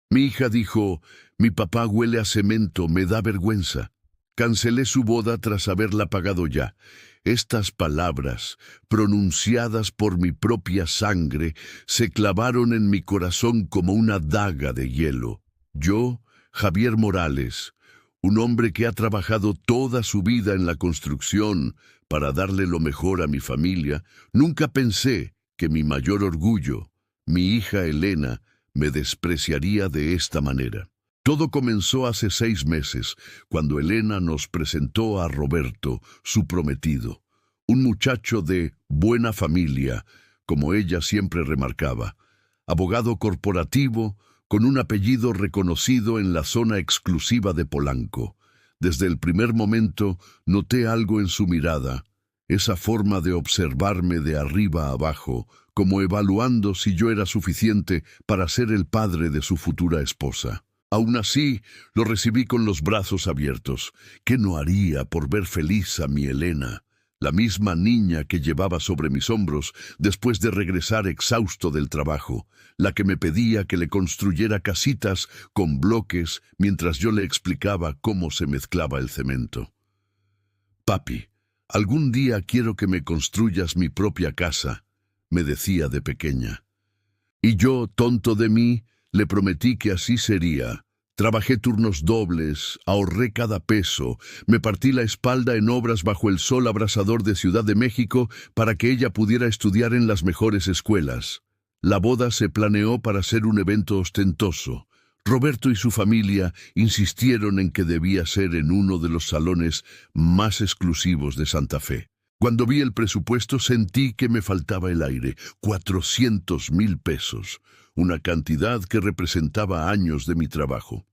Mi hija dijo, mi papá huele a cemento, me da vergüenza. Cancelé su boda tras haberla pagado ya. Estas palabras, pronunciadas por mi propia sangre, se clavaron en mi corazón como una daga de hielo. Yo, Javier Morales, un hombre que ha trabajado toda su vida en la construcción para darle lo mejor a mi familia, nunca pensé que mi mayor orgullo, mi hija Elena, me despreciaría de esta manera. Todo comenzó hace 6 meses, cuando Elena nos presentó a Roberto, su prometido, un muchacho de buena familia, como ella siempre remarcaba, abogado corporativo, con un apellido reconocido en la zona exclusiva de Polanco. Desde el primer momento noté algo en su mirada, esa forma de observarme de arriba a abajo, como evaluando si yo era suficiente para ser el padre de su futura esposa. Aún así, lo recibí con los brazos abiertos. ¿Qué no haría por ver feliz a mi Elena, la misma niña que llevaba sobre mis hombros después de regresar exhausto del trabajo, la que me pedía que le construyera casitas con bloques mientras yo le explicaba cómo se mezclaba el cemento? Papi, algún día quiero que me construyas mi propia casa, me decía de pequeña. Y yo, tonto de mí, le prometí que así sería. Trabajé turnos dobles, ahorré cada peso, me partí la espalda en obras bajo el sol abrasador de Ciudad de México para que ella pudiera estudiar en las mejores escuelas. La boda se planeó para ser un evento ostentoso. Roberto y su familia insistieron en que debía ser en uno de los salones más exclusivos de Santa Fe. Cuando vi el presupuesto sentí que me faltaba el aire. 400,000 pesos, una cantidad que representaba años de mi trabajo.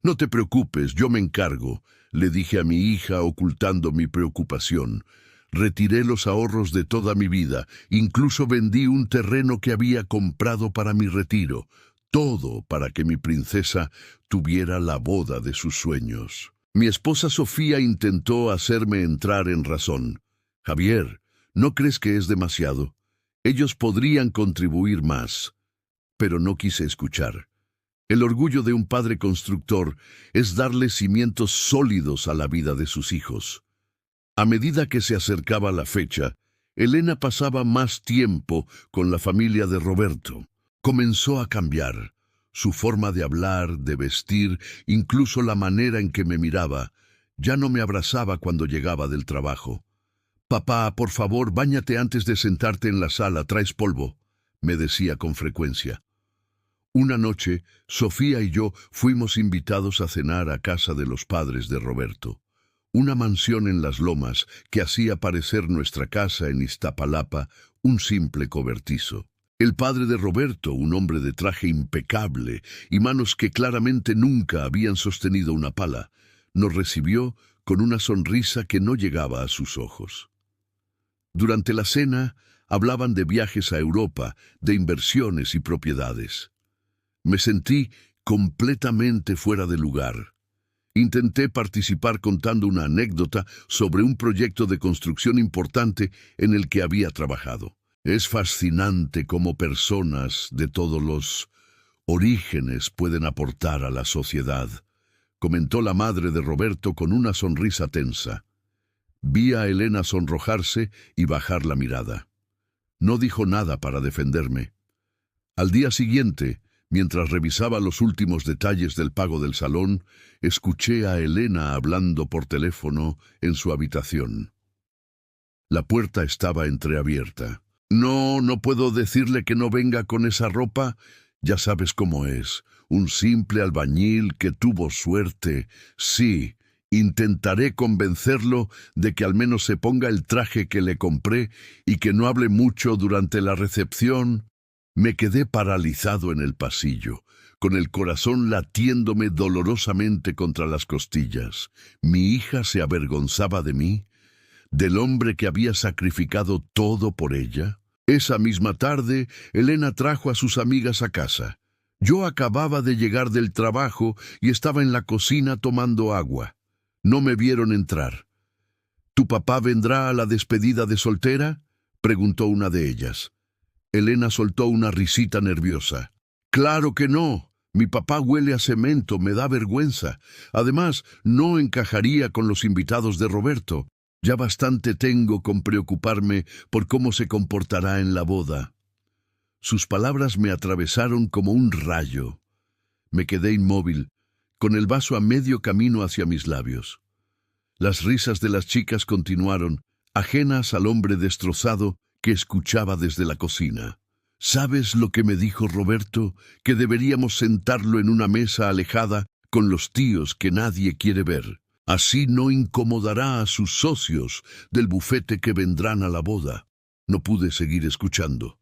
No te preocupes, yo me encargo, le dije a mi hija ocultando mi preocupación. Retiré los ahorros de toda mi vida, incluso vendí un terreno que había comprado para mi retiro, todo para que mi princesa tuviera la boda de sus sueños. Mi esposa Sofía intentó hacerme entrar en razón. Javier, ¿no crees que es demasiado? Ellos podrían contribuir más. Pero no quise escuchar. El orgullo de un padre constructor es darle cimientos sólidos a la vida de sus hijos. A medida que se acercaba la fecha, Elena pasaba más tiempo con la familia de Roberto. Comenzó a cambiar. Su forma de hablar, de vestir, incluso la manera en que me miraba. Ya no me abrazaba cuando llegaba del trabajo. «Papá, por favor, báñate antes de sentarte en la sala, traes polvo», me decía con frecuencia. Una noche, Sofía y yo fuimos invitados a cenar a casa de los padres de Roberto, una mansión en Las Lomas que hacía parecer nuestra casa en Iztapalapa un simple cobertizo. El padre de Roberto, un hombre de traje impecable y manos que claramente nunca habían sostenido una pala, nos recibió con una sonrisa que no llegaba a sus ojos. Durante la cena, hablaban de viajes a Europa, de inversiones y propiedades. Me sentí completamente fuera de lugar. Intenté participar contando una anécdota sobre un proyecto de construcción importante en el que había trabajado. Es fascinante cómo personas de todos los orígenes pueden aportar a la sociedad, comentó la madre de Roberto con una sonrisa tensa. Vi a Elena sonrojarse y bajar la mirada. No dijo nada para defenderme. Al día siguiente, mientras revisaba los últimos detalles del pago del salón, escuché a Elena hablando por teléfono en su habitación. La puerta estaba entreabierta. No puedo decirle que no venga con esa ropa. Ya sabes cómo es. Un simple albañil que tuvo suerte. Sí, intentaré convencerlo de que al menos se ponga el traje que le compré y que no hable mucho durante la recepción. Me quedé paralizado en el pasillo, con el corazón latiéndome dolorosamente contra las costillas. Mi hija se avergonzaba de mí, del hombre que había sacrificado todo por ella. Esa misma tarde, Elena trajo a sus amigas a casa. Yo acababa de llegar del trabajo y estaba en la cocina tomando agua. No me vieron entrar. «¿Tu papá vendrá a la despedida de soltera?», preguntó una de ellas. Elena soltó una risita nerviosa. «Claro que no», Mi papá huele a cemento, me da vergüenza. Además, no encajaría con los invitados de Roberto. Ya bastante tengo con preocuparme por cómo se comportará en la boda. Sus palabras me atravesaron como un rayo. Me quedé inmóvil, con el vaso a medio camino hacia mis labios. Las risas de las chicas continuaron, ajenas al hombre destrozado que escuchaba desde la cocina. ¿Sabes lo que me dijo Roberto? Que deberíamos sentarlo en una mesa alejada con los tíos que nadie quiere ver. Así no incomodará a sus socios del bufete que vendrán a la boda. No pude seguir escuchando.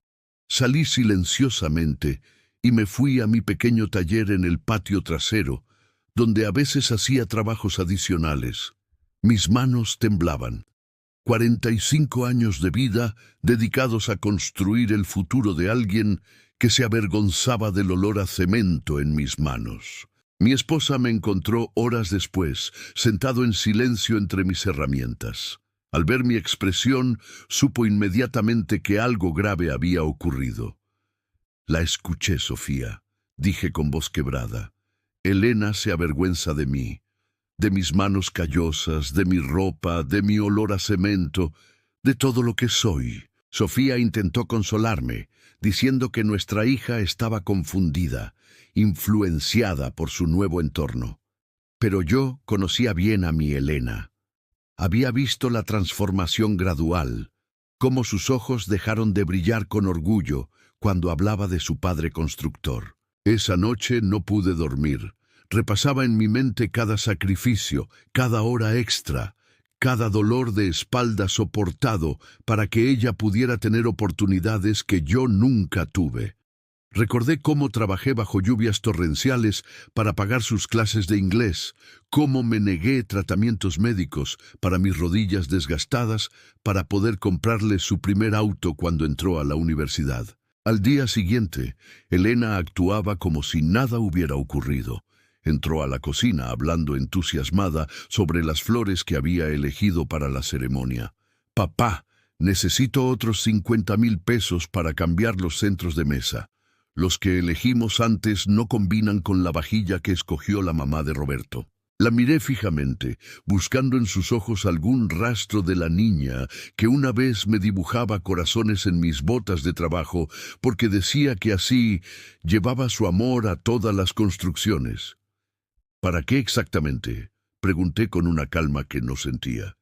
Salí silenciosamente y me fui a mi pequeño taller en el patio trasero, donde a veces hacía trabajos adicionales. Mis manos temblaban. 45 años de vida dedicados a construir el futuro de alguien que se avergonzaba del olor a cemento en mis manos. Mi esposa me encontró horas después, sentado en silencio entre mis herramientas. Al ver mi expresión, supo inmediatamente que algo grave había ocurrido. «La escuché, Sofía», dije con voz quebrada. «Elena se avergüenza de mí, de mis manos callosas, de mi ropa, de mi olor a cemento, de todo lo que soy». Sofía intentó consolarme, diciendo que nuestra hija estaba confundida, influenciada por su nuevo entorno. Pero yo conocía bien a mi Elena. Había visto la transformación gradual, cómo sus ojos dejaron de brillar con orgullo cuando hablaba de su padre constructor. Esa noche no pude dormir. Repasaba en mi mente cada sacrificio, cada hora extra, cada dolor de espalda soportado para que ella pudiera tener oportunidades que yo nunca tuve. Recordé cómo trabajé bajo lluvias torrenciales para pagar sus clases de inglés, cómo me negué tratamientos médicos para mis rodillas desgastadas para poder comprarle su primer auto cuando entró a la universidad. Al día siguiente, Elena actuaba como si nada hubiera ocurrido. Entró a la cocina hablando entusiasmada sobre las flores que había elegido para la ceremonia. «Papá, necesito otros 50,000 pesos para cambiar los centros de mesa. Los que elegimos antes no combinan con la vajilla que escogió la mamá de Roberto». La miré fijamente, buscando en sus ojos algún rastro de la niña que una vez me dibujaba corazones en mis botas de trabajo porque decía que así llevaba su amor a todas las construcciones. «¿Para qué exactamente?», pregunté con una calma que no sentía.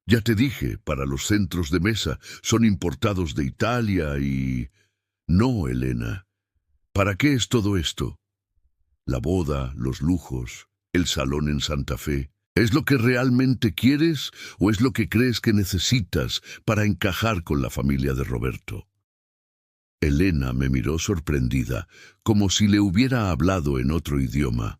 «Ya te dije, para los centros de mesa, son importados de Italia y...» «No, Elena. ¿Para qué es todo esto? La boda, los lujos, el salón en Santa Fe. ¿Es lo que realmente quieres o es lo que crees que necesitas para encajar con la familia de Roberto?» Elena me miró sorprendida, como si le hubiera hablado en otro idioma.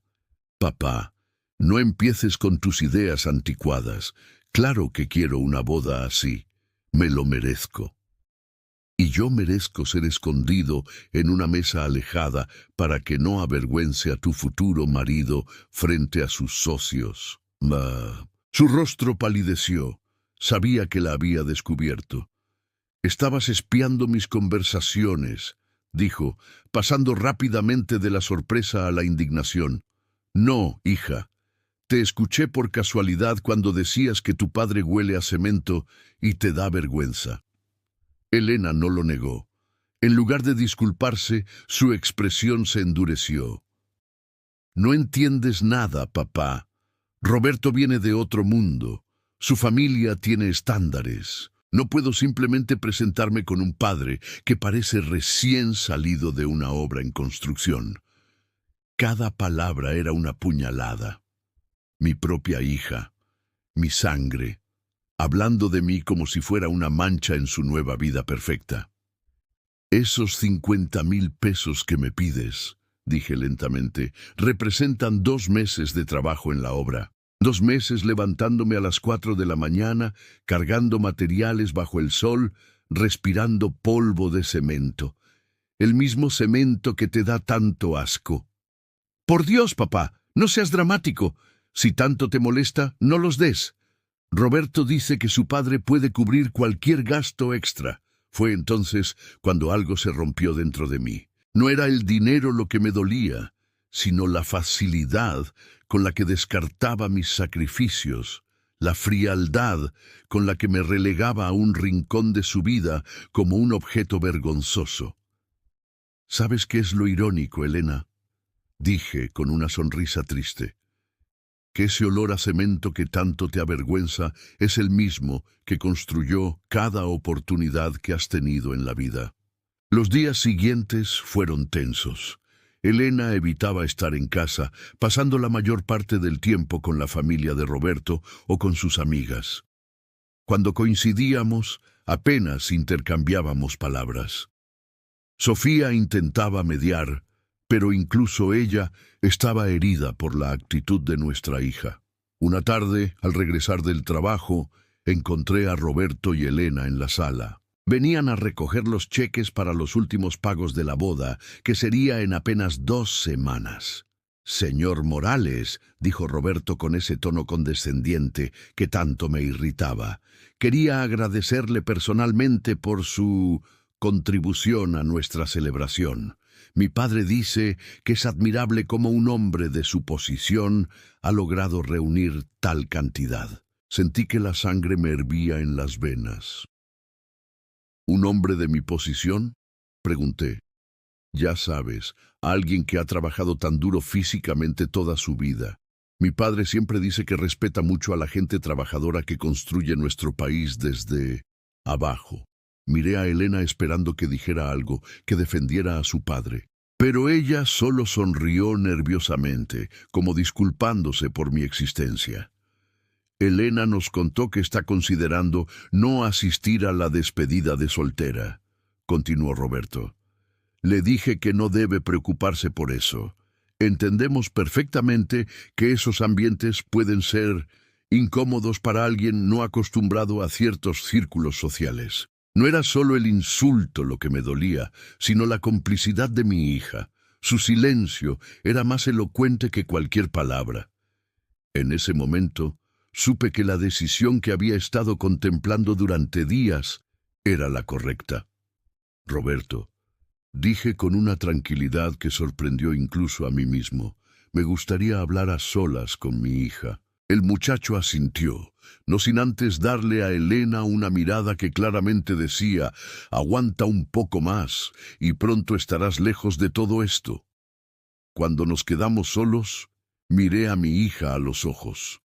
«Papá, no empieces con tus ideas anticuadas. Claro que quiero una boda así. Me lo merezco. Y yo merezco ser escondido en una mesa alejada para que no avergüence a tu futuro marido frente a sus socios». Su rostro palideció. Sabía que la había descubierto. «Estabas espiando mis conversaciones», dijo, pasando rápidamente de la sorpresa a la indignación. «No, hija. Te escuché por casualidad cuando decías que tu padre huele a cemento y te da vergüenza». Elena no lo negó. En lugar de disculparse, su expresión se endureció. «No entiendes nada, papá. Roberto viene de otro mundo. Su familia tiene estándares. No puedo simplemente presentarme con un padre que parece recién salido de una obra en construcción». Cada palabra era una puñalada. Mi propia hija, mi sangre, hablando de mí como si fuera una mancha en su nueva vida perfecta. «Esos 50,000 pesos que me pides», dije lentamente, «representan 2 meses de trabajo en la obra. 2 meses levantándome a las 4 de la mañana, cargando materiales bajo el sol, respirando polvo de cemento. El mismo cemento que te da tanto asco». «Por Dios, papá, no seas dramático. Si tanto te molesta, no los des. Roberto dice que su padre puede cubrir cualquier gasto extra». Fue entonces cuando algo se rompió dentro de mí. No era el dinero lo que me dolía, sino la facilidad con la que descartaba mis sacrificios, la frialdad con la que me relegaba a un rincón de su vida como un objeto vergonzoso. ¿Sabes qué es lo irónico, Elena? Dije con una sonrisa triste. Que ese olor a cemento que tanto te avergüenza es el mismo que construyó cada oportunidad que has tenido en la vida. Los días siguientes fueron tensos. Elena evitaba estar en casa, pasando la mayor parte del tiempo con la familia de Roberto o con sus amigas. Cuando coincidíamos, apenas intercambiábamos palabras. Sofía intentaba mediar, pero incluso ella estaba herida por la actitud de nuestra hija. Una tarde, al regresar del trabajo, encontré a Roberto y Elena en la sala. Venían a recoger los cheques para los últimos pagos de la boda, que sería en apenas 2 semanas. «Señor Morales», dijo Roberto con ese tono condescendiente que tanto me irritaba, «quería agradecerle personalmente por su contribución a nuestra celebración. Mi padre dice que es admirable cómo un hombre de su posición ha logrado reunir tal cantidad». Sentí que la sangre me hervía en las venas. ¿Un hombre de mi posición?, pregunté. Ya sabes, alguien que ha trabajado tan duro físicamente toda su vida. Mi padre siempre dice que respeta mucho a la gente trabajadora que construye nuestro país desde abajo. Miré a Elena esperando que dijera algo, que defendiera a su padre. Pero ella solo sonrió nerviosamente, como disculpándose por mi existencia. Elena nos contó que está considerando no asistir a la despedida de soltera, continuó Roberto. Le dije que no debe preocuparse por eso. Entendemos perfectamente que esos ambientes pueden ser incómodos para alguien no acostumbrado a ciertos círculos sociales. No era solo el insulto lo que me dolía, sino la complicidad de mi hija. Su silencio era más elocuente que cualquier palabra. En ese momento, supe que la decisión que había estado contemplando durante días era la correcta. Roberto, dije con una tranquilidad que sorprendió incluso a mí mismo, me gustaría hablar a solas con mi hija. El muchacho asintió, no sin antes darle a Elena una mirada que claramente decía, aguanta un poco más y pronto estarás lejos de todo esto. Cuando nos quedamos solos, miré a mi hija a los ojos.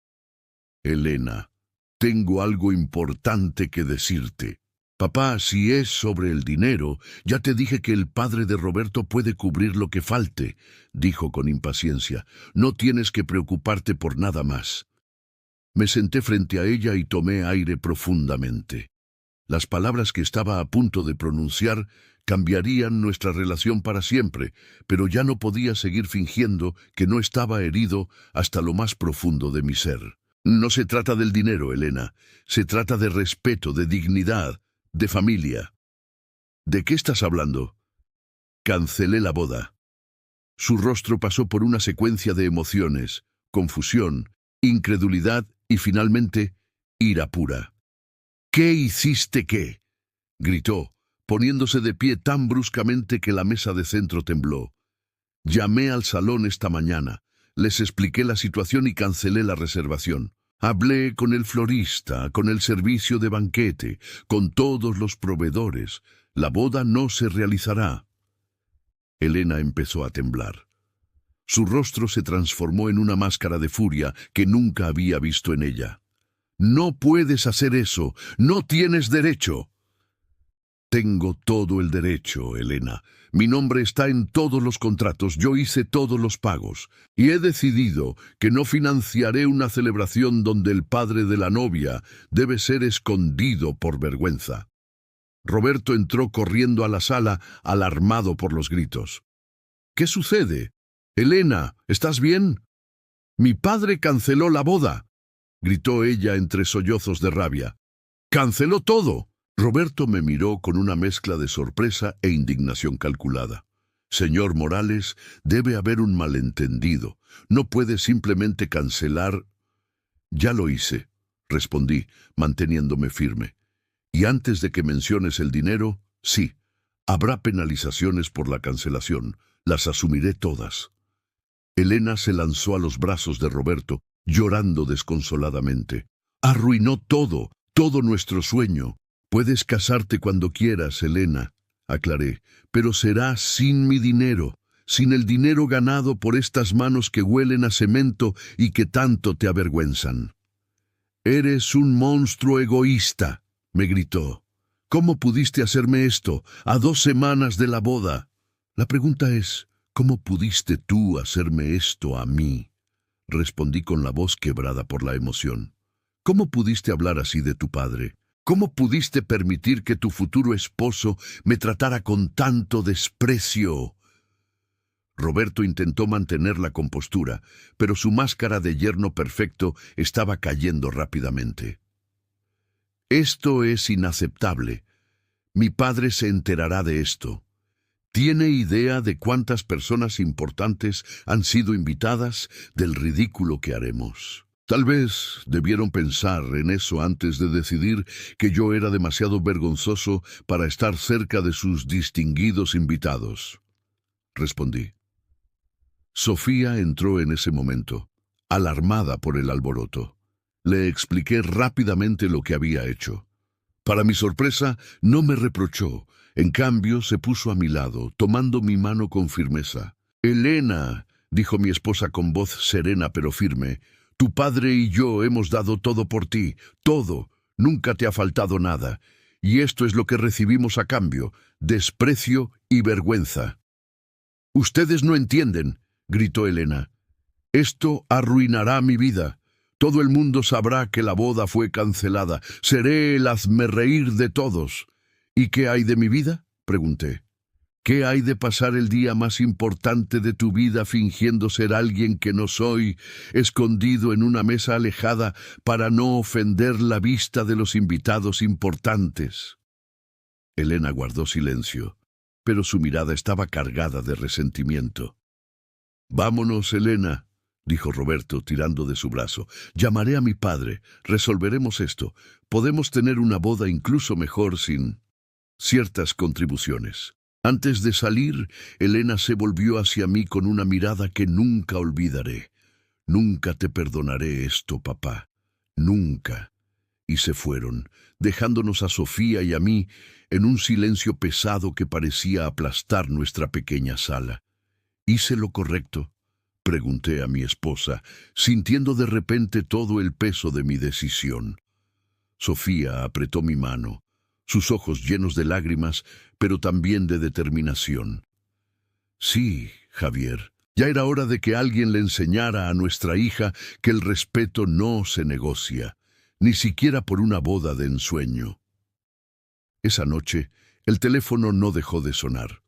Elena, tengo algo importante que decirte. Papá, si es sobre el dinero, ya te dije que el padre de Roberto puede cubrir lo que falte, dijo con impaciencia. No tienes que preocuparte por nada más. Me senté frente a ella y tomé aire profundamente. Las palabras que estaba a punto de pronunciar cambiarían nuestra relación para siempre, pero ya no podía seguir fingiendo que no estaba herido hasta lo más profundo de mi ser. No se trata del dinero, Elena. Se trata de respeto, de dignidad, de familia. ¿De qué estás hablando? Cancelé la boda. Su rostro pasó por una secuencia de emociones, confusión, incredulidad y finalmente ira pura. ¿Qué hiciste qué?, gritó, poniéndose de pie tan bruscamente que la mesa de centro tembló. Llamé al salón esta mañana, les expliqué la situación y cancelé la reservación. Hablé con el florista, con el servicio de banquete, con todos los proveedores. La boda no se realizará. Elena empezó a temblar. Su rostro se transformó en una máscara de furia que nunca había visto en ella. «No puedes hacer eso. No tienes derecho». «Tengo todo el derecho, Elena. Mi nombre está en todos los contratos. Yo hice todos los pagos. Y he decidido que no financiaré una celebración donde el padre de la novia debe ser escondido por vergüenza». Roberto entró corriendo a la sala, alarmado por los gritos. «¿Qué sucede? Elena, ¿estás bien?» «Mi padre canceló la boda», gritó ella entre sollozos de rabia. «¡Canceló todo!». Roberto me miró con una mezcla de sorpresa e indignación calculada. «Señor Morales, debe haber un malentendido. No puede simplemente cancelar». «Ya lo hice», respondí, manteniéndome firme. «Y antes de que menciones el dinero, sí, habrá penalizaciones por la cancelación. Las asumiré todas». Elena se lanzó a los brazos de Roberto, llorando desconsoladamente. Arruinó todo, todo nuestro sueño. Puedes casarte cuando quieras, Elena, aclaré, pero será sin mi dinero, sin el dinero ganado por estas manos que huelen a cemento y que tanto te avergüenzan. Eres un monstruo egoísta, me gritó. ¿Cómo pudiste hacerme esto a 2 semanas de la boda? La pregunta es, ¿cómo pudiste tú hacerme esto a mí? Respondí con la voz quebrada por la emoción. ¿Cómo pudiste hablar así de tu padre? ¿Cómo pudiste permitir que tu futuro esposo me tratara con tanto desprecio? Roberto intentó mantener la compostura, pero su máscara de yerno perfecto estaba cayendo rápidamente. Esto es inaceptable. Mi padre se enterará de esto. ¿Tiene idea de cuántas personas importantes han sido invitadas, del ridículo que haremos? Tal vez debieron pensar en eso antes de decidir que yo era demasiado vergonzoso para estar cerca de sus distinguidos invitados. Respondí. Sofía entró en ese momento, alarmada por el alboroto. Le expliqué rápidamente lo que había hecho. Para mi sorpresa, no me reprochó. En cambio, se puso a mi lado, tomando mi mano con firmeza. «Elena», dijo mi esposa con voz serena pero firme, «tu padre y yo hemos dado todo por ti, todo. Nunca te ha faltado nada. Y esto es lo que recibimos a cambio, desprecio y vergüenza». «Ustedes no entienden», gritó Elena. «Esto arruinará mi vida. Todo el mundo sabrá que la boda fue cancelada. Seré el hazmerreír de todos». «¿Y qué hay de mi vida?», pregunté. «¿Qué hay de pasar el día más importante de tu vida fingiendo ser alguien que no soy, escondido en una mesa alejada para no ofender la vista de los invitados importantes?» Elena guardó silencio, pero su mirada estaba cargada de resentimiento. «Vámonos, Elena», dijo Roberto tirando de su brazo. «Llamaré a mi padre, resolveremos esto. Podemos tener una boda incluso mejor sin ciertas contribuciones». Antes de salir, Elena se volvió hacia mí con una mirada que nunca olvidaré. «Nunca te perdonaré esto, papá. Nunca». Y se fueron, dejándonos a Sofía y a mí en un silencio pesado que parecía aplastar nuestra pequeña sala. «¿Hice lo correcto?», pregunté a mi esposa, sintiendo de repente todo el peso de mi decisión. Sofía apretó mi mano, sus ojos llenos de lágrimas, pero también de determinación. «Sí, Javier, ya era hora de que alguien le enseñara a nuestra hija que el respeto no se negocia, ni siquiera por una boda de ensueño». Esa noche, el teléfono no dejó de sonar.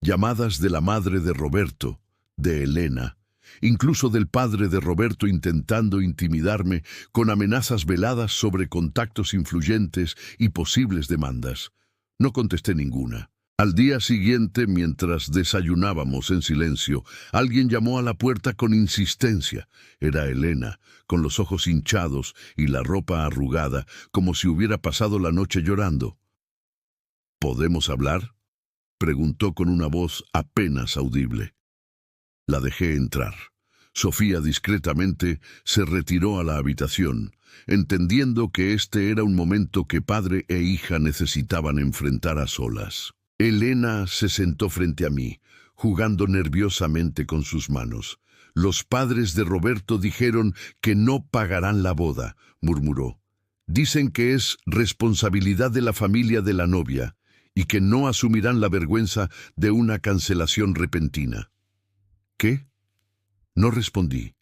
Llamadas de la madre de Roberto, de Elena, incluso del padre de Roberto intentando intimidarme con amenazas veladas sobre contactos influyentes y posibles demandas. No contesté ninguna. Al día siguiente, mientras desayunábamos en silencio, alguien llamó a la puerta con insistencia. Era Elena, con los ojos hinchados y la ropa arrugada, como si hubiera pasado la noche llorando. «¿Podemos hablar?», preguntó con una voz apenas audible. La dejé entrar. Sofía discretamente se retiró a la habitación, entendiendo que este era un momento que padre e hija necesitaban enfrentar a solas. Elena se sentó frente a mí, jugando nerviosamente con sus manos. «Los padres de Roberto dijeron que no pagarán la boda», murmuró. «Dicen que es responsabilidad de la familia de la novia y que no asumirán la vergüenza de una cancelación repentina». «¿Qué?». No respondí.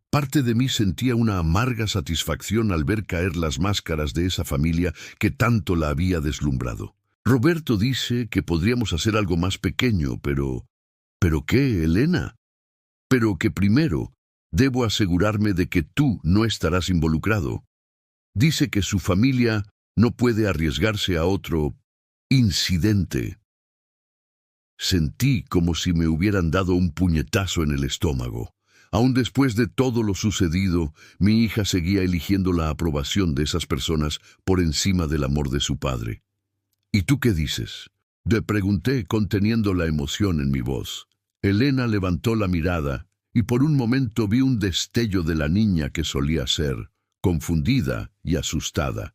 Parte de mí sentía una amarga satisfacción al ver caer las máscaras de esa familia que tanto la había deslumbrado. «Roberto dice que podríamos hacer algo más pequeño, pero... ¿Pero qué, Elena? Pero que primero debo asegurarme de que tú no estarás involucrado. Dice que su familia no puede arriesgarse a otro incidente». Sentí como si me hubieran dado un puñetazo en el estómago. Aún después de todo lo sucedido, mi hija seguía eligiendo la aprobación de esas personas por encima del amor de su padre. «¿Y tú qué dices?», le pregunté conteniendo la emoción en mi voz. Elena levantó la mirada y por un momento vi un destello de la niña que solía ser, confundida y asustada,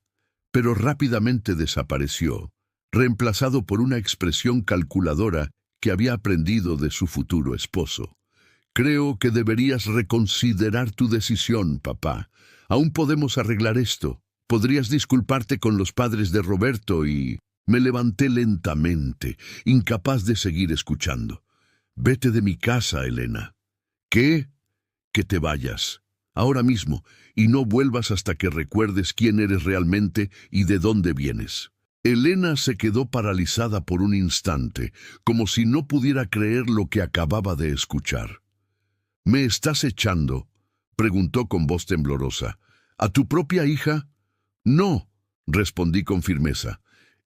pero rápidamente desapareció, reemplazado por una expresión calculadora que había aprendido de su futuro esposo. Creo que deberías reconsiderar tu decisión, papá. Aún podemos arreglar esto. Podrías disculparte con los padres de Roberto y... Me levanté lentamente, incapaz de seguir escuchando. Vete de mi casa, Elena. ¿Qué? Que te vayas. Ahora mismo, y no vuelvas hasta que recuerdes quién eres realmente y de dónde vienes. Elena se quedó paralizada por un instante, como si no pudiera creer lo que acababa de escuchar. ¿Me estás echando?, preguntó con voz temblorosa. ¿A tu propia hija? No, respondí con firmeza.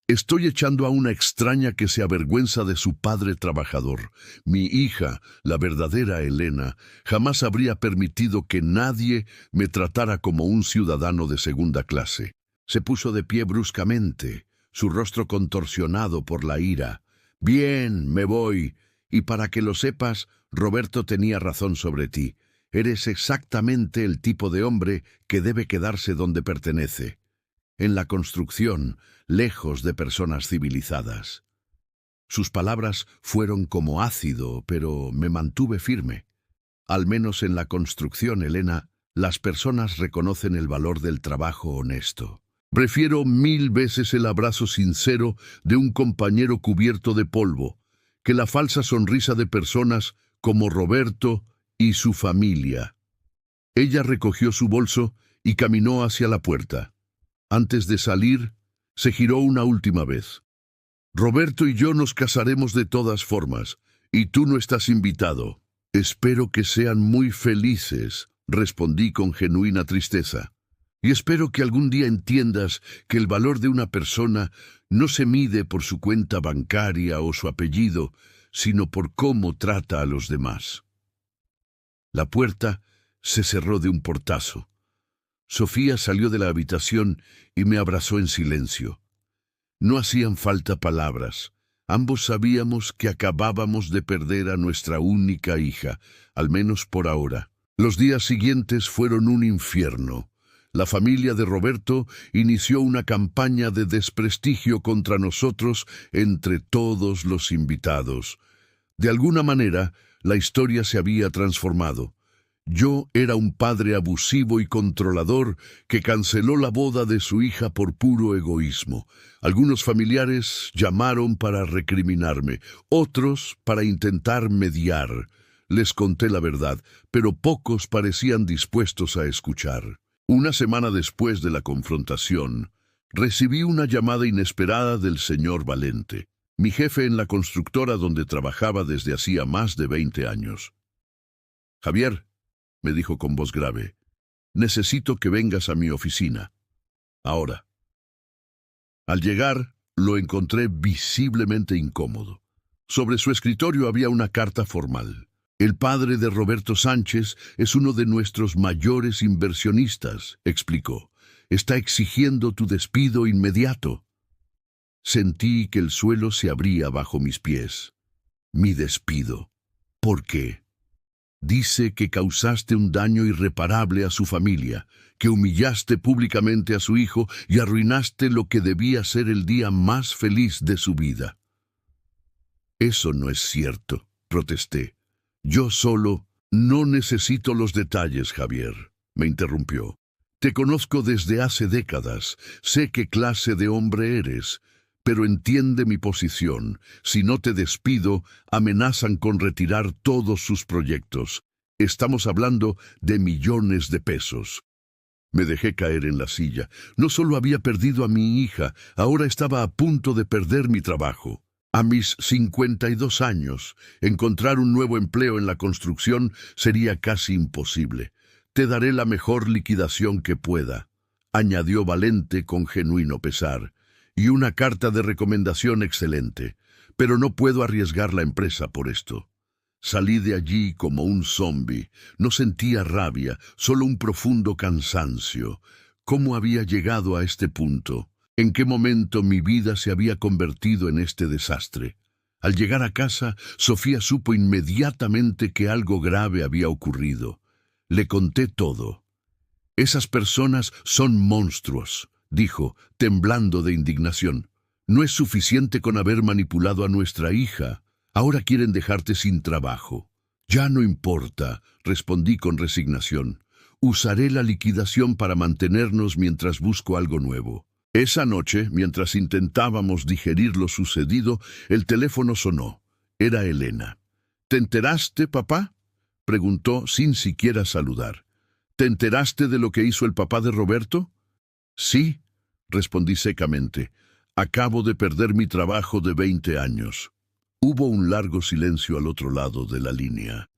Estoy echando a una extraña que se avergüenza de su padre trabajador. Mi hija, la verdadera Elena, jamás habría permitido que nadie me tratara como un ciudadano de segunda clase. Se puso de pie bruscamente, su rostro contorsionado por la ira. Bien, me voy. Y para que lo sepas, Roberto tenía razón sobre ti. Eres exactamente el tipo de hombre que debe quedarse donde pertenece. En la construcción, lejos de personas civilizadas. Sus palabras fueron como ácido, pero me mantuve firme. Al menos en la construcción, Elena, las personas reconocen el valor del trabajo honesto. Prefiero 1000 veces el abrazo sincero de un compañero cubierto de polvo, que la falsa sonrisa de personas como Roberto y su familia. Ella recogió su bolso y caminó hacia la puerta. Antes de salir, se giró una última vez. Roberto y yo nos casaremos de todas formas, y tú no estás invitado. Espero que sean muy felices, respondí con genuina tristeza. Y espero que algún día entiendas que el valor de una persona no se mide por su cuenta bancaria o su apellido, sino por cómo trata a los demás. La puerta se cerró de un portazo. Sofía salió de la habitación y me abrazó en silencio. No hacían falta palabras. Ambos sabíamos que acabábamos de perder a nuestra única hija, al menos por ahora. Los días siguientes fueron un infierno. La familia de Roberto inició una campaña de desprestigio contra nosotros entre todos los invitados. De alguna manera, la historia se había transformado. Yo era un padre abusivo y controlador que canceló la boda de su hija por puro egoísmo. Algunos familiares llamaron para recriminarme, otros para intentar mediar. Les conté la verdad, pero pocos parecían dispuestos a escuchar. Una semana después de la confrontación, recibí una llamada inesperada del señor Valente, mi jefe en la constructora donde trabajaba desde hacía más de 20 años. «Javier», me dijo con voz grave, «necesito que vengas a mi oficina. Ahora». Al llegar, lo encontré visiblemente incómodo. Sobre su escritorio había una carta formal. «El padre de Roberto Sánchez es uno de nuestros mayores inversionistas», explicó. «Está exigiendo tu despido inmediato». Sentí que el suelo se abría bajo mis pies. Mi despido. ¿Por qué? Dice que causaste un daño irreparable a su familia, que humillaste públicamente a su hijo y arruinaste lo que debía ser el día más feliz de su vida. «Eso no es cierto», protesté. «Yo solo no necesito los detalles, Javier», me interrumpió. «Te conozco desde hace décadas, sé qué clase de hombre eres, pero entiende mi posición. Si no te despido, amenazan con retirar todos sus proyectos. Estamos hablando de millones de pesos». Me dejé caer en la silla. No solo había perdido a mi hija, ahora estaba a punto de perder mi trabajo. A mis 52 años, encontrar un nuevo empleo en la construcción sería casi imposible. «Te daré la mejor liquidación que pueda», añadió Valente con genuino pesar, «y una carta de recomendación excelente, pero no puedo arriesgar la empresa por esto». Salí de allí como un zombi. No sentía rabia, solo un profundo cansancio. ¿Cómo había llegado a este punto? ¿En qué momento mi vida se había convertido en este desastre? Al llegar a casa, Sofía supo inmediatamente que algo grave había ocurrido. Le conté todo. «Esas personas son monstruos», dijo, temblando de indignación. «No es suficiente con haber manipulado a nuestra hija. Ahora quieren dejarte sin trabajo». «Ya no importa», respondí con resignación. «Usaré la liquidación para mantenernos mientras busco algo nuevo». Esa noche, mientras intentábamos digerir lo sucedido, el teléfono sonó. Era Elena. «¿Te enteraste, papá?», preguntó sin siquiera saludar. «¿Te enteraste de lo que hizo el papá de Roberto?» «Sí», respondí secamente. «Acabo de perder mi trabajo de 20 años». Hubo un largo silencio al otro lado de la línea.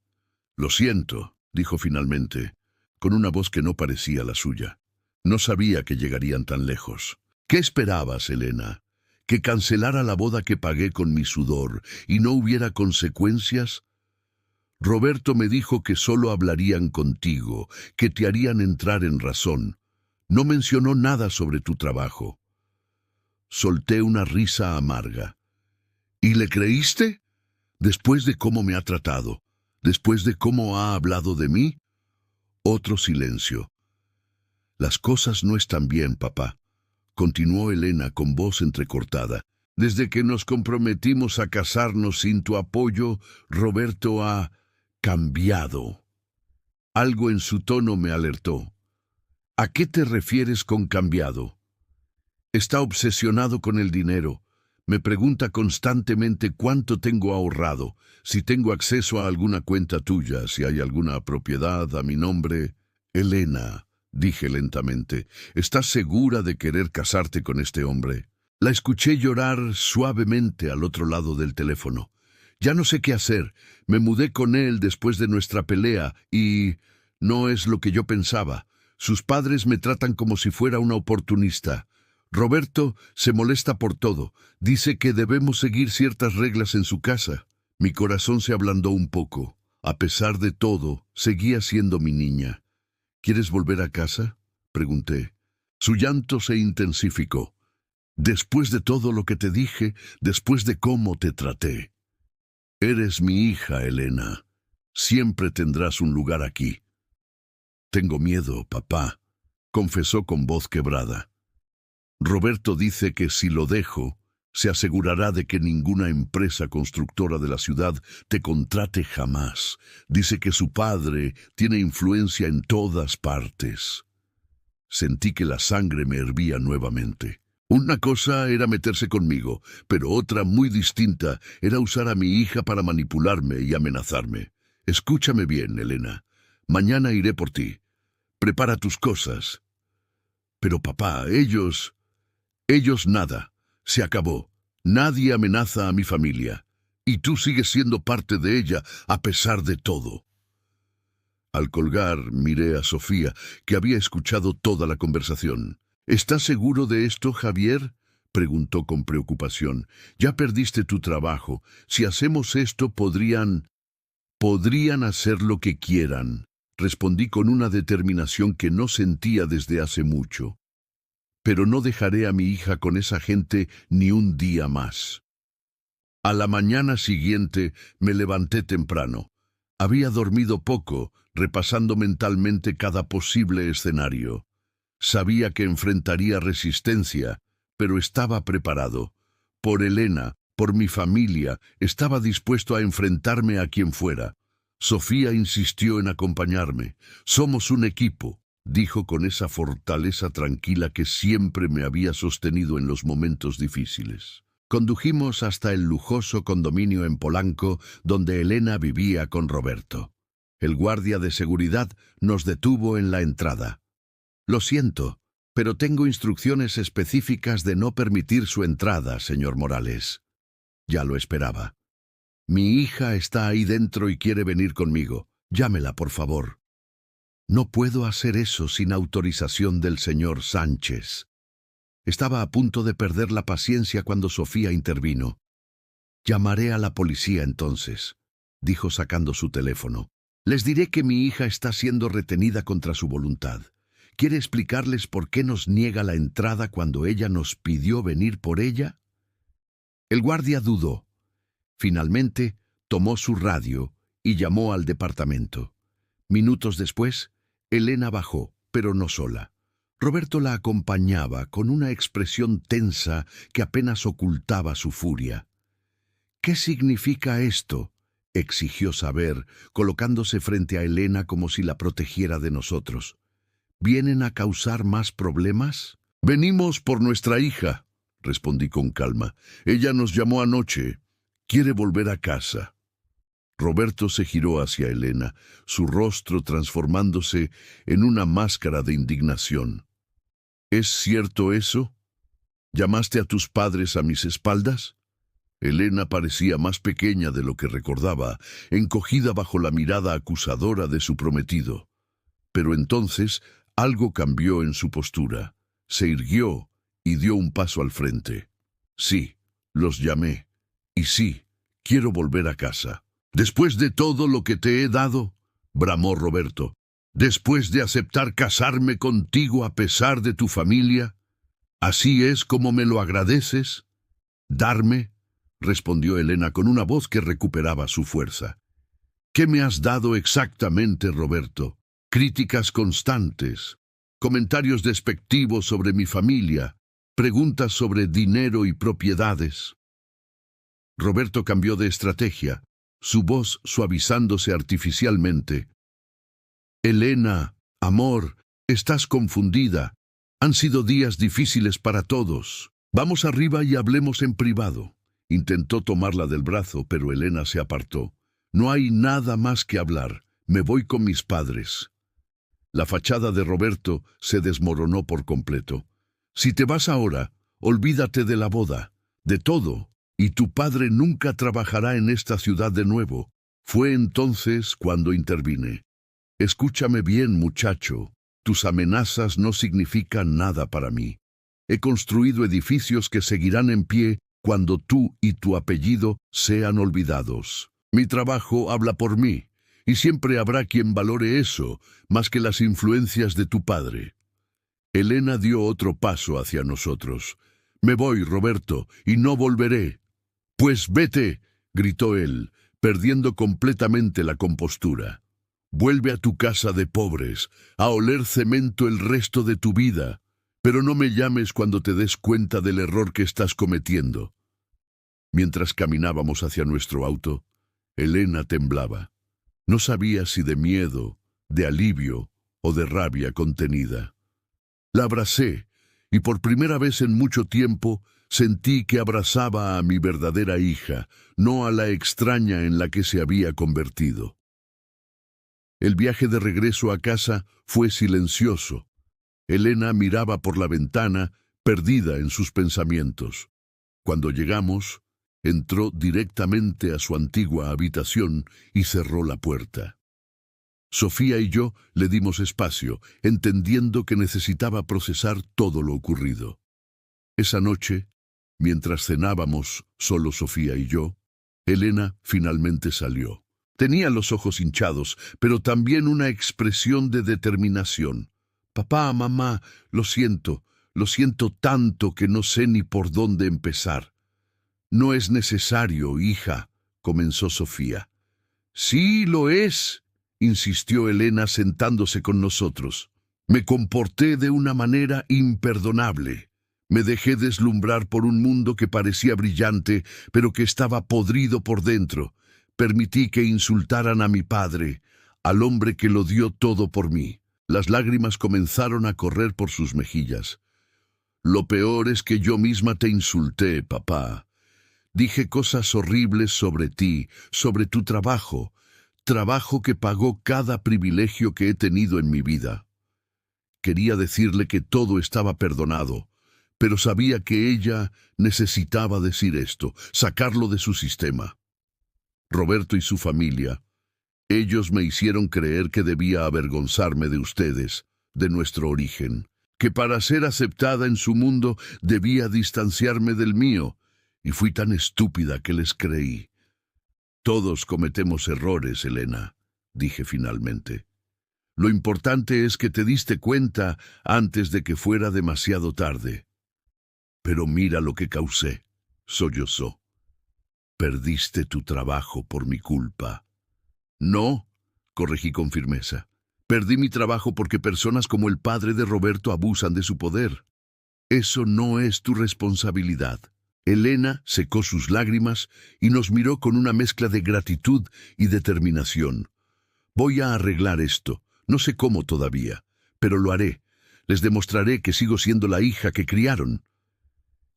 «Lo siento», dijo finalmente, con una voz que no parecía la suya. «No sabía que llegarían tan lejos». «¿Qué esperabas, Elena? ¿Que cancelara la boda que pagué con mi sudor y no hubiera consecuencias? Roberto me dijo que solo hablarían contigo, que te harían entrar en razón. No mencionó nada sobre tu trabajo». Solté una risa amarga. «¿Y le creíste? Después de cómo me ha tratado, después de cómo ha hablado de mí». Otro silencio. «Las cosas no están bien, papá», continuó Elena con voz entrecortada. «Desde que nos comprometimos a casarnos sin tu apoyo, Roberto ha cambiado». Algo en su tono me alertó. «¿A qué te refieres con cambiado?» «Está obsesionado con el dinero. Me pregunta constantemente cuánto tengo ahorrado, si tengo acceso a alguna cuenta tuya, si hay alguna propiedad a mi nombre». «Elena», dije lentamente, «¿estás segura de querer casarte con este hombre?» La escuché llorar suavemente al otro lado del teléfono. «Ya no sé qué hacer. Me mudé con él después de nuestra pelea y no es lo que yo pensaba. Sus padres me tratan como si fuera una oportunista. Roberto se molesta por todo. Dice que debemos seguir ciertas reglas en su casa». Mi corazón se ablandó un poco. A pesar de todo, seguía siendo mi niña. «¿Quieres volver a casa?», pregunté. Su llanto se intensificó. «Después de todo lo que te dije, después de cómo te traté. Eres mi hija, Elena. Siempre tendrás un lugar aquí». «Tengo miedo, papá», confesó con voz quebrada. «Roberto dice que si lo dejo, se asegurará de que ninguna empresa constructora de la ciudad te contrate jamás. Dice que su padre tiene influencia en todas partes». Sentí que la sangre me hervía nuevamente. Una cosa era meterse conmigo, pero otra muy distinta era usar a mi hija para manipularme y amenazarme. «Escúchame bien, Elena. Mañana iré por ti. Prepara tus cosas». «Pero papá, ellos nada. Se acabó. Nadie amenaza a mi familia. Y tú sigues siendo parte de ella a pesar de todo». Al colgar, miré a Sofía, que había escuchado toda la conversación. «¿Estás seguro de esto, Javier?», preguntó con preocupación. «Ya perdiste tu trabajo. Si hacemos esto, podrían hacer lo que quieran», respondí con una determinación que no sentía desde hace mucho. «Pero no dejaré a mi hija con esa gente ni un día más». A la mañana siguiente me levanté temprano. Había dormido poco, repasando mentalmente cada posible escenario. Sabía que enfrentaría resistencia, pero estaba preparado. Por Elena, por mi familia, estaba dispuesto a enfrentarme a quien fuera. Sofía insistió en acompañarme. «Somos un equipo», dijo con esa fortaleza tranquila que siempre me había sostenido en los momentos difíciles. Condujimos hasta el lujoso condominio en Polanco, donde Elena vivía con Roberto. El guardia de seguridad nos detuvo en la entrada. «Lo siento, pero tengo instrucciones específicas de no permitir su entrada, señor Morales». Ya lo esperaba. «Mi hija está ahí dentro y quiere venir conmigo. Llámela, por favor». «No puedo hacer eso sin autorización del señor Sánchez». Estaba a punto de perder la paciencia cuando Sofía intervino. «Llamaré a la policía entonces», dijo sacando su teléfono. «Les diré que mi hija está siendo retenida contra su voluntad. ¿Quiere explicarles por qué nos niega la entrada cuando ella nos pidió venir por ella?». El guardia dudó. Finalmente, tomó su radio y llamó al departamento. Minutos después, Elena bajó, pero no sola. Roberto la acompañaba con una expresión tensa que apenas ocultaba su furia. «¿Qué significa esto?», exigió saber, colocándose frente a Elena como si la protegiera de nosotros. «¿Vienen a causar más problemas?» «Venimos por nuestra hija», respondí con calma. «Ella nos llamó anoche. Quiere volver a casa». Roberto se giró hacia Elena, su rostro transformándose en una máscara de indignación. «¿Es cierto eso? ¿Llamaste a tus padres a mis espaldas?» Elena parecía más pequeña de lo que recordaba, encogida bajo la mirada acusadora de su prometido. Pero entonces algo cambió en su postura. Se irguió y dio un paso al frente. «Sí, los llamé. Y sí, quiero volver a casa». «¿Después de todo lo que te he dado?», bramó Roberto. «¿Después de aceptar casarme contigo a pesar de tu familia? ¿Así es como me lo agradeces?» «¿Darme?», respondió Elena con una voz que recuperaba su fuerza. «¿Qué me has dado exactamente, Roberto? Críticas constantes, comentarios despectivos sobre mi familia, preguntas sobre dinero y propiedades». Roberto cambió de estrategia, su voz suavizándose artificialmente. «Elena, amor, estás confundida. Han sido días difíciles para todos. Vamos arriba y hablemos en privado». Intentó tomarla del brazo, pero Elena se apartó. «No hay nada más que hablar. Me voy con mis padres». La fachada de Roberto se desmoronó por completo. «Si te vas ahora, olvídate de la boda, de todo, y tu padre nunca trabajará en esta ciudad de nuevo». Fue entonces cuando intervine. «Escúchame bien, muchacho. Tus amenazas no significan nada para mí. He construido edificios que seguirán en pie cuando tú y tu apellido sean olvidados. Mi trabajo habla por mí, y siempre habrá quien valore eso más que las influencias de tu padre». Elena dio otro paso hacia nosotros. «Me voy, Roberto, y no volveré». «Pues vete», gritó él, perdiendo completamente la compostura. «Vuelve a tu casa de pobres, a oler cemento el resto de tu vida, pero no me llames cuando te des cuenta del error que estás cometiendo». Mientras caminábamos hacia nuestro auto, Elena temblaba. No sabía si de miedo, de alivio o de rabia contenida. La abracé, y por primera vez en mucho tiempo sentí que abrazaba a mi verdadera hija, no a la extraña en la que se había convertido. El viaje de regreso a casa fue silencioso. Elena miraba por la ventana, perdida en sus pensamientos. Cuando llegamos, entró directamente a su antigua habitación y cerró la puerta. Sofía y yo le dimos espacio, entendiendo que necesitaba procesar todo lo ocurrido. Esa noche, mientras cenábamos, solo Sofía y yo, Elena finalmente salió. Tenía los ojos hinchados, pero también una expresión de determinación. «Papá, mamá, lo siento tanto que no sé ni por dónde empezar». «No es necesario, hija», comenzó Sofía. «Sí lo es», insistió Elena sentándose con nosotros. «Me comporté de una manera imperdonable. Me dejé deslumbrar por un mundo que parecía brillante, pero que estaba podrido por dentro. Permití que insultaran a mi padre, al hombre que lo dio todo por mí». Las lágrimas comenzaron a correr por sus mejillas. «Lo peor es que yo misma te insulté, papá. Dije cosas horribles sobre ti, sobre tu trabajo que pagó cada privilegio que he tenido en mi vida. Quería decirle que todo estaba perdonado, pero sabía que ella necesitaba decir esto, sacarlo de su sistema. Roberto y su familia, ellos me hicieron creer que debía avergonzarme de ustedes, de nuestro origen, que para ser aceptada en su mundo debía distanciarme del mío, y fui tan estúpida que les creí. Todos cometemos errores, Elena, dije finalmente. Lo importante es que te diste cuenta antes de que fuera demasiado tarde. Pero mira lo que causé, sollozó. Perdiste tu trabajo por mi culpa. No, corregí con firmeza. Perdí mi trabajo porque personas como el padre de Roberto abusan de su poder. Eso no es tu responsabilidad. Elena secó sus lágrimas y nos miró con una mezcla de gratitud y determinación. Voy a arreglar esto. No sé cómo todavía, pero lo haré. Les demostraré que sigo siendo la hija que criaron.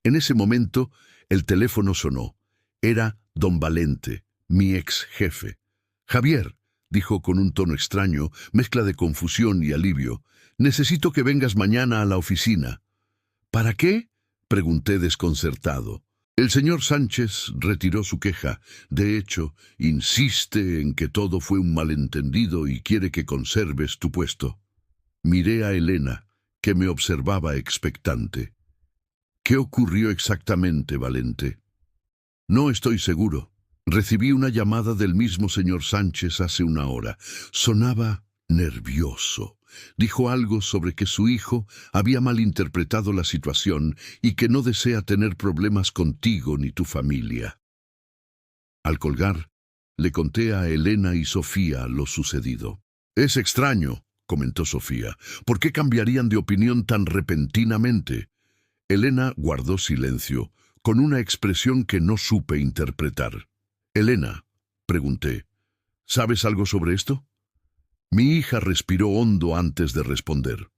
En ese momento, el teléfono sonó. Era don Valente, mi ex jefe. Javier, dijo con un tono extraño, mezcla de confusión y alivio, necesito que vengas mañana a la oficina. ¿Para qué? Pregunté desconcertado. El señor Sánchez retiró su queja. De hecho, insiste en que todo fue un malentendido y quiere que conserves tu puesto. Miré a Elena, que me observaba expectante. ¿Qué ocurrió exactamente, Valente? No estoy seguro. Recibí una llamada del mismo señor Sánchez hace una hora. Sonaba nervioso. Dijo algo sobre que su hijo había malinterpretado la situación y que no desea tener problemas contigo ni tu familia. Al colgar, le conté a Elena y Sofía lo sucedido. Es extraño, comentó Sofía. ¿Por qué cambiarían de opinión tan repentinamente? Elena guardó silencio, con una expresión que no supe interpretar. Elena, pregunté, ¿sabes algo sobre esto? Mi hija respiró hondo antes de responder.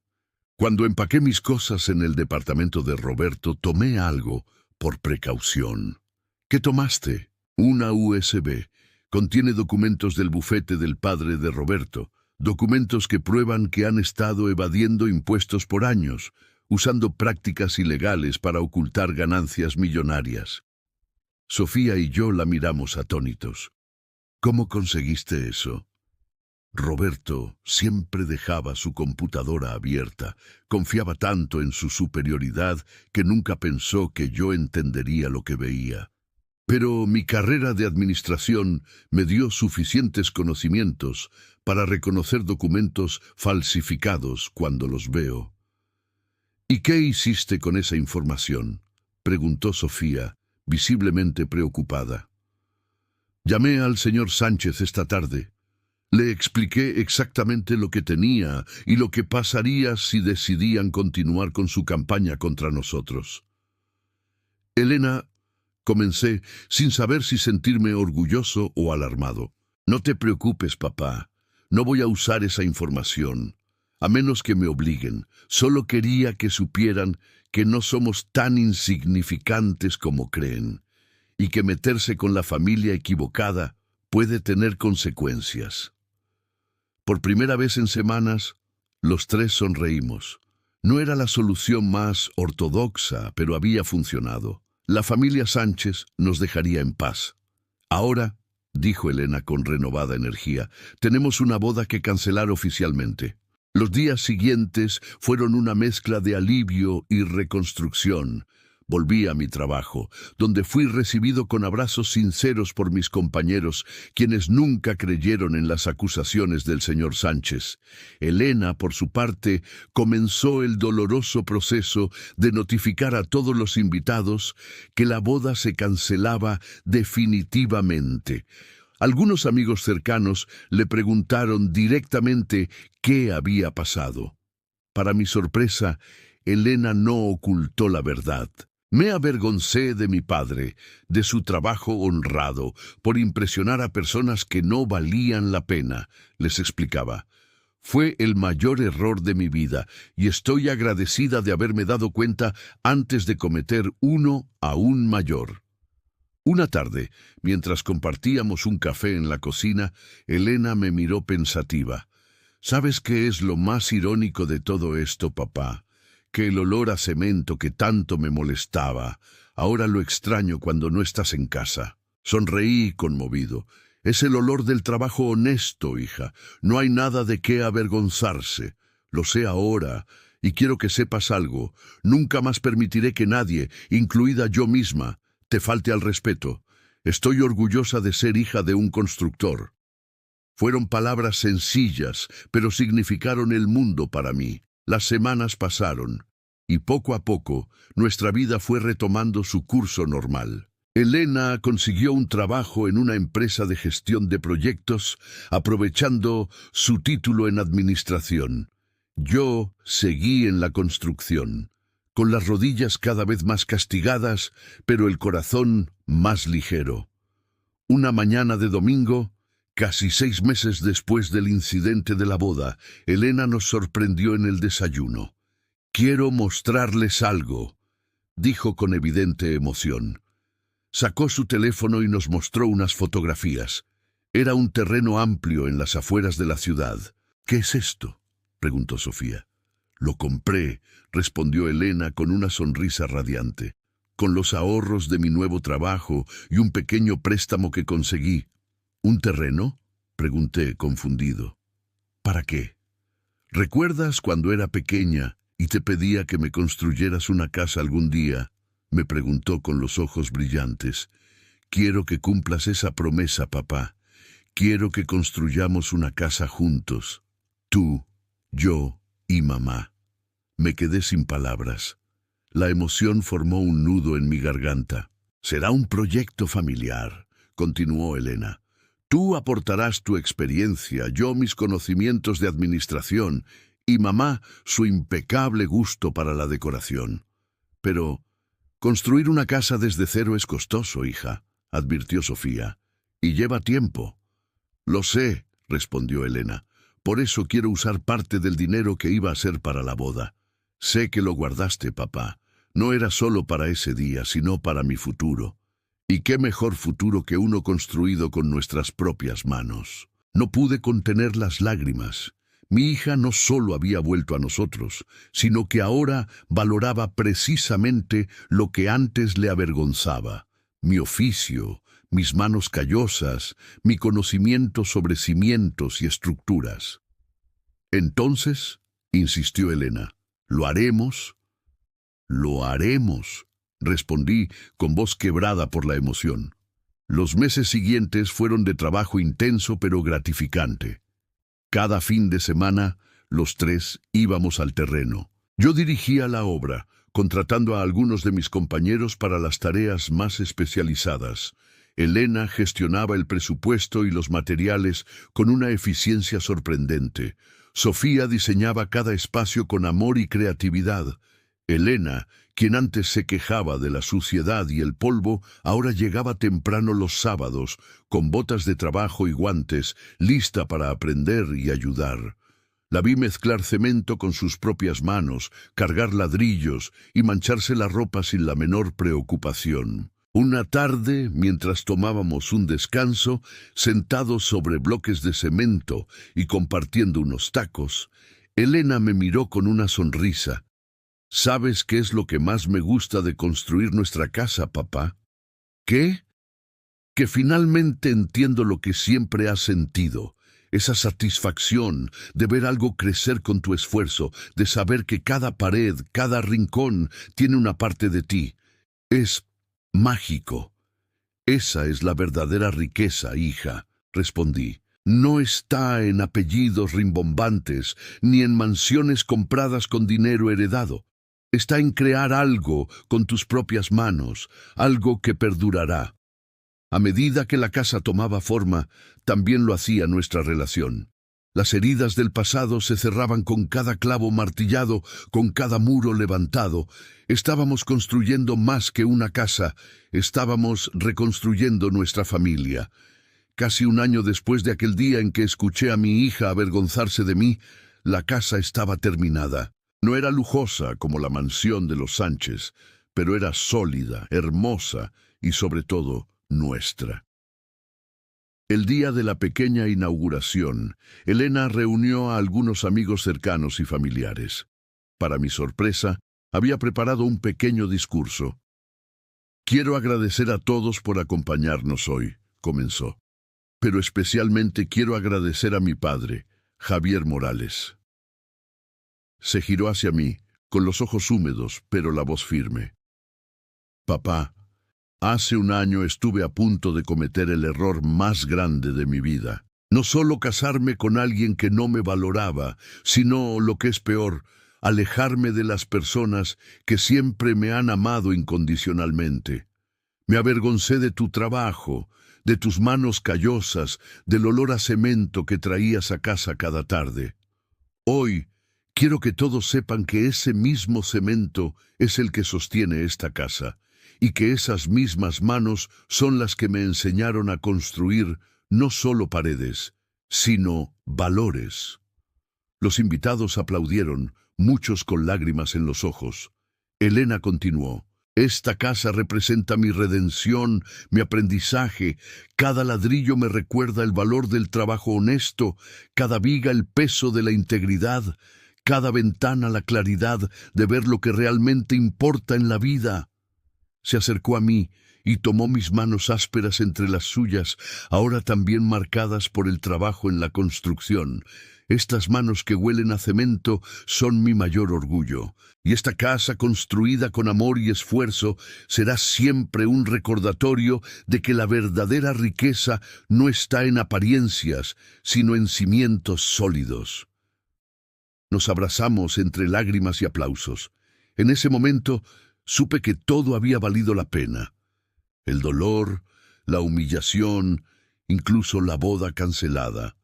Cuando empaqué mis cosas en el departamento de Roberto, tomé algo por precaución. ¿Qué tomaste? Una USB. Contiene documentos del bufete del padre de Roberto, documentos que prueban que han estado evadiendo impuestos por años, usando prácticas ilegales para ocultar ganancias millonarias. Sofía y yo la miramos atónitos. ¿Cómo conseguiste eso? Roberto siempre dejaba su computadora abierta, confiaba tanto en su superioridad que nunca pensó que yo entendería lo que veía. Pero mi carrera de administración me dio suficientes conocimientos para reconocer documentos falsificados cuando los veo. ¿Y qué hiciste con esa información?, preguntó Sofía, visiblemente preocupada. Llamé al señor Sánchez esta tarde. Le expliqué exactamente lo que tenía y lo que pasaría si decidían continuar con su campaña contra nosotros. Elena, comencé, sin saber si sentirme orgulloso o alarmado. No te preocupes, papá. No voy a usar esa información, a menos que me obliguen. Solo quería que supieran que no somos tan insignificantes como creen, y que meterse con la familia equivocada puede tener consecuencias. Por primera vez en semanas, los tres sonreímos. No era la solución más ortodoxa, pero había funcionado. La familia Sánchez nos dejaría en paz. Ahora, dijo Elena con renovada energía, tenemos una boda que cancelar oficialmente. Los días siguientes fueron una mezcla de alivio y reconstrucción. Volví a mi trabajo, donde fui recibido con abrazos sinceros por mis compañeros, quienes nunca creyeron en las acusaciones del señor Sánchez. Elena, por su parte, comenzó el doloroso proceso de notificar a todos los invitados que la boda se cancelaba definitivamente. Algunos amigos cercanos le preguntaron directamente qué había pasado. Para mi sorpresa, Elena no ocultó la verdad. Me avergoncé de mi padre, de su trabajo honrado, por impresionar a personas que no valían la pena, les explicaba. Fue el mayor error de mi vida y estoy agradecida de haberme dado cuenta antes de cometer uno aún mayor. Una tarde, mientras compartíamos un café en la cocina, Elena me miró pensativa. ¿Sabes qué es lo más irónico de todo esto, papá? Que el olor a cemento que tanto me molestaba, ahora lo extraño cuando no estás en casa. Sonreí conmovido. Es el olor del trabajo honesto, hija. No hay nada de qué avergonzarse. Lo sé ahora, y quiero que sepas algo. Nunca más permitiré que nadie, incluida yo misma, te falte al respeto. Estoy orgullosa de ser hija de un constructor. Fueron palabras sencillas, pero significaron el mundo para mí. Las semanas pasaron, y poco a poco nuestra vida fue retomando su curso normal. Elena consiguió un trabajo en una empresa de gestión de proyectos, aprovechando su título en administración. Yo seguí en la construcción, con las rodillas cada vez más castigadas, pero el corazón más ligero. Una mañana de domingo, casi 6 meses después del incidente de la boda, Elena nos sorprendió en el desayuno. «Quiero mostrarles algo», dijo con evidente emoción. Sacó su teléfono y nos mostró unas fotografías. Era un terreno amplio en las afueras de la ciudad. «¿Qué es esto?», preguntó Sofía. «Lo compré», respondió Elena con una sonrisa radiante. «Con los ahorros de mi nuevo trabajo y un pequeño préstamo que conseguí». «¿Un terreno?», pregunté, confundido. «¿Para qué? ¿Recuerdas cuando era pequeña y te pedía que me construyeras una casa algún día?», me preguntó con los ojos brillantes. «Quiero que cumplas esa promesa, papá. Quiero que construyamos una casa juntos. Tú, yo y mamá». Me quedé sin palabras. La emoción formó un nudo en mi garganta. «Será un proyecto familiar», continuó Elena. «Tú aportarás tu experiencia, yo mis conocimientos de administración y mamá su impecable gusto para la decoración. Pero construir una casa desde cero es costoso, hija», advirtió Sofía, «y lleva tiempo». «Lo sé», respondió Elena. «Por eso quiero usar parte del dinero que iba a ser para la boda. Sé que lo guardaste, papá. No era solo para ese día, sino para mi futuro. Y qué mejor futuro que uno construido con nuestras propias manos». No pude contener las lágrimas. Mi hija no solo había vuelto a nosotros, sino que ahora valoraba precisamente lo que antes le avergonzaba: mi oficio, mis manos callosas, mi conocimiento sobre cimientos y estructuras. «Entonces», insistió Elena, «¿lo haremos?» «Lo haremos», respondí con voz quebrada por la emoción. Los meses siguientes fueron de trabajo intenso pero gratificante. Cada fin de semana, los tres íbamos al terreno. Yo dirigía la obra, contratando a algunos de mis compañeros para las tareas más especializadas. Elena gestionaba el presupuesto y los materiales con una eficiencia sorprendente. Sofía diseñaba cada espacio con amor y creatividad. Elena, quien antes se quejaba de la suciedad y el polvo, ahora llegaba temprano los sábados, con botas de trabajo y guantes, lista para aprender y ayudar. La vi mezclar cemento con sus propias manos, cargar ladrillos y mancharse la ropa sin la menor preocupación. Una tarde, mientras tomábamos un descanso, sentados sobre bloques de cemento y compartiendo unos tacos, Elena me miró con una sonrisa. «¿Sabes qué es lo que más me gusta de construir nuestra casa, papá?» «¿Qué?» «Que finalmente entiendo lo que siempre has sentido. Esa satisfacción de ver algo crecer con tu esfuerzo, de saber que cada pared, cada rincón tiene una parte de ti. Es mágico». «Esa es la verdadera riqueza, hija», respondí. «No está en apellidos rimbombantes, ni en mansiones compradas con dinero heredado. Está en crear algo con tus propias manos, algo que perdurará». A medida que la casa tomaba forma, también lo hacía nuestra relación. Las heridas del pasado se cerraban con cada clavo martillado, con cada muro levantado. Estábamos construyendo más que una casa, estábamos reconstruyendo nuestra familia. Casi un año después de aquel día en que escuché a mi hija avergonzarse de mí, la casa estaba terminada. No era lujosa como la mansión de los Sánchez, pero era sólida, hermosa y sobre todo nuestra. El día de la pequeña inauguración, Elena reunió a algunos amigos cercanos y familiares. Para mi sorpresa, había preparado un pequeño discurso. «Quiero agradecer a todos por acompañarnos hoy», comenzó. «Pero especialmente quiero agradecer a mi padre, Javier Morales». Se giró hacia mí, con los ojos húmedos, pero la voz firme. «Papá, hace un año estuve a punto de cometer el error más grande de mi vida. No solo casarme con alguien que no me valoraba, sino, lo que es peor, alejarme de las personas que siempre me han amado incondicionalmente. Me avergoncé de tu trabajo, de tus manos callosas, del olor a cemento que traías a casa cada tarde. Hoy quiero que todos sepan que ese mismo cemento es el que sostiene esta casa, y que esas mismas manos son las que me enseñaron a construir no solo paredes, sino valores. Los invitados aplaudieron, muchos con lágrimas en los ojos. Elena continuó: esta casa representa mi redención, mi aprendizaje. Cada ladrillo me recuerda el valor del trabajo honesto, cada viga el peso de la integridad, cada ventana la claridad de ver lo que realmente importa en la vida. Se acercó a mí y tomó mis manos ásperas entre las suyas, ahora también marcadas por el trabajo en la construcción. Estas manos que huelen a cemento son mi mayor orgullo, y esta casa construida con amor y esfuerzo será siempre un recordatorio de que la verdadera riqueza no está en apariencias, sino en cimientos sólidos. Nos abrazamos entre lágrimas y aplausos. En ese momento supe que todo había valido la pena. El dolor, la humillación, incluso la boda cancelada.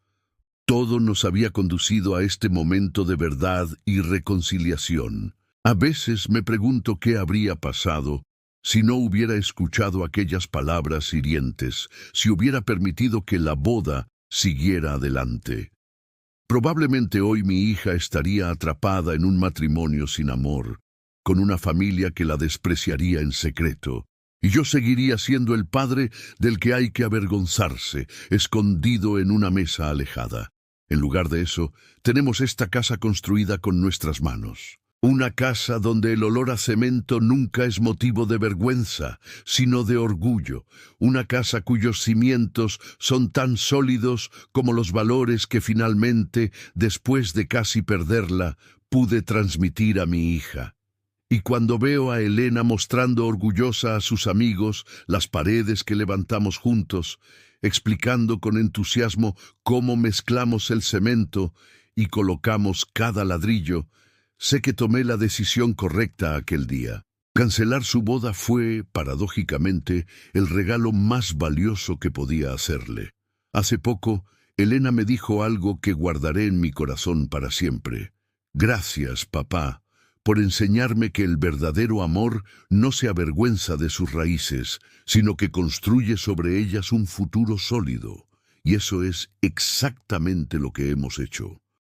Todo nos había conducido a este momento de verdad y reconciliación. A veces me pregunto qué habría pasado si no hubiera escuchado aquellas palabras hirientes, si hubiera permitido que la boda siguiera adelante. Probablemente hoy mi hija estaría atrapada en un matrimonio sin amor, con una familia que la despreciaría en secreto, y yo seguiría siendo el padre del que hay que avergonzarse, escondido en una mesa alejada. En lugar de eso, tenemos esta casa construida con nuestras manos. Una casa donde el olor a cemento nunca es motivo de vergüenza, sino de orgullo. Una casa cuyos cimientos son tan sólidos como los valores que finalmente, después de casi perderla, pude transmitir a mi hija. Y cuando veo a Elena mostrando orgullosa a sus amigos las paredes que levantamos juntos, explicando con entusiasmo cómo mezclamos el cemento y colocamos cada ladrillo, sé que tomé la decisión correcta aquel día. Cancelar su boda fue, paradójicamente, el regalo más valioso que podía hacerle. Hace poco, Elena me dijo algo que guardaré en mi corazón para siempre. Gracias, papá, por enseñarme que el verdadero amor no se avergüenza de sus raíces, sino que construye sobre ellas un futuro sólido. Y eso es exactamente lo que hemos hecho.